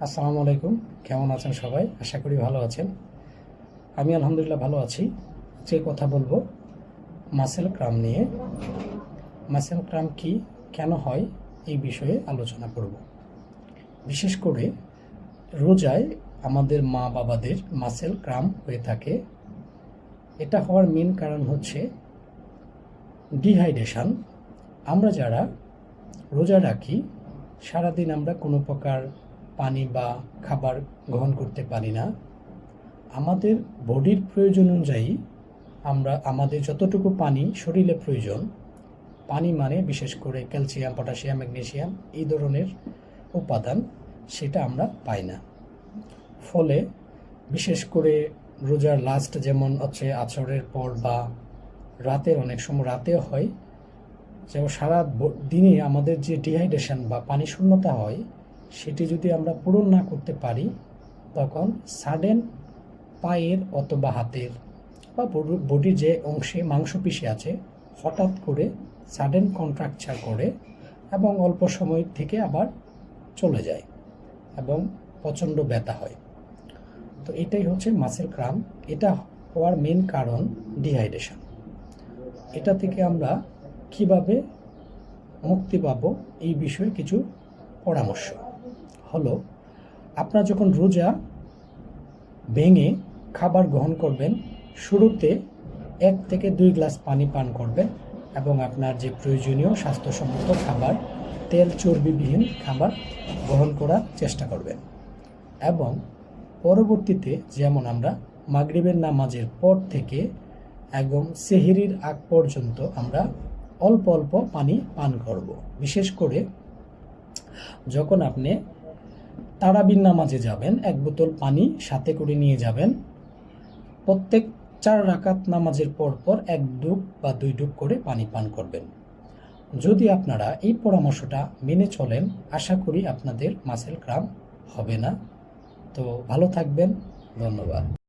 আসসালামু আলাইকুম। কেমন আছেন সবাই? আশা করি ভালো আছেন। আমি আলহামদুলিল্লাহ ভালো আছি। যে কথা বলবো মাসেল ক্রাম নিয়ে। মাসেল ক্রাম কি, কেন হয়, এই বিষয়ে আলোচনা করব। বিশেষ করে রোজায় আমাদের মা বাবাদের মাসেল ক্রাম হয়ে থাকে। এটা হওয়ার মেন কারণ হচ্ছে ডিহাইড্রেশন। আমরা যারা রোজা রাখি, সারাদিন আমরা কোনো প্রকার পানি বা খাবার গ্রহণ করতে পারি না। আমাদের বডির প্রয়োজন অনুযায়ী আমরা আমাদের যতটুকু পানি শরীরে প্রয়োজন, পানি মানে বিশেষ করে ক্যালসিয়াম, পটাশিয়াম, ম্যাগনেসিয়াম এই ধরনের উপাদান, সেটা আমরা পাই না। ফলে বিশেষ করে রোজার লাস্ট যেমন হচ্ছে আছরের পর বা রাতের, অনেক সময় রাতেও হয়, যেমন সারা দিনে আমাদের যে ডিহাইড্রেশন বা পানি শূন্যতা হয়, সেটি যদি আমরা পূরণ না করতে পারি, তখন সাডেন পায়ের অথবা হাতের বা বডির যে অংশে মাংসপেশি আছে, হঠাৎ করে সাডেন কন্ট্রাকচার করে এবং অল্প সময় থেকে আবার চলে যায় এবং প্রচণ্ড ব্যথা হয়। তো এটাই হচ্ছে মাসেল ক্রাম। এটা হওয়ার মেন কারণ ডিহাইড্রেশন। এটা থেকে আমরা কিভাবে মুক্তি পাবো, এই বিষয়ে কিছু পরামর্শ হলো, আপনারা যখন রোজা ভেঙে খাবার গ্রহণ করবেন, শুরুতে 1 থেকে 2 গ্লাস পানি পান করবেন এবং আপনার যে প্রয়োজনীয় স্বাস্থ্যসম্মত খাবার, তেল চর্বিবিহীন খাবার গ্রহণ করার চেষ্টা করবেন। এবং পরবর্তীতে যেমন আমরা মাগরিবের নামাজের পর থেকে একদম সেহরির আগ পর্যন্ত আমরা অল্প অল্প পানি পান করব। বিশেষ করে যখন আপনি তারাবির নামাজে যাবেন, 1 বোতল পানি সাথে করে নিয়ে যাবেন। প্রত্যেক 4 রাকাত নামাজের পর পর 1 ডুব বা 2 ডুব করে পানি পান করবেন। যদি আপনারা এই পরামর্শটা মেনে চলেন, আশা করি আপনাদের মাসেল ক্রাম হবে না। তো ভালো থাকবেন। ধন্যবাদ।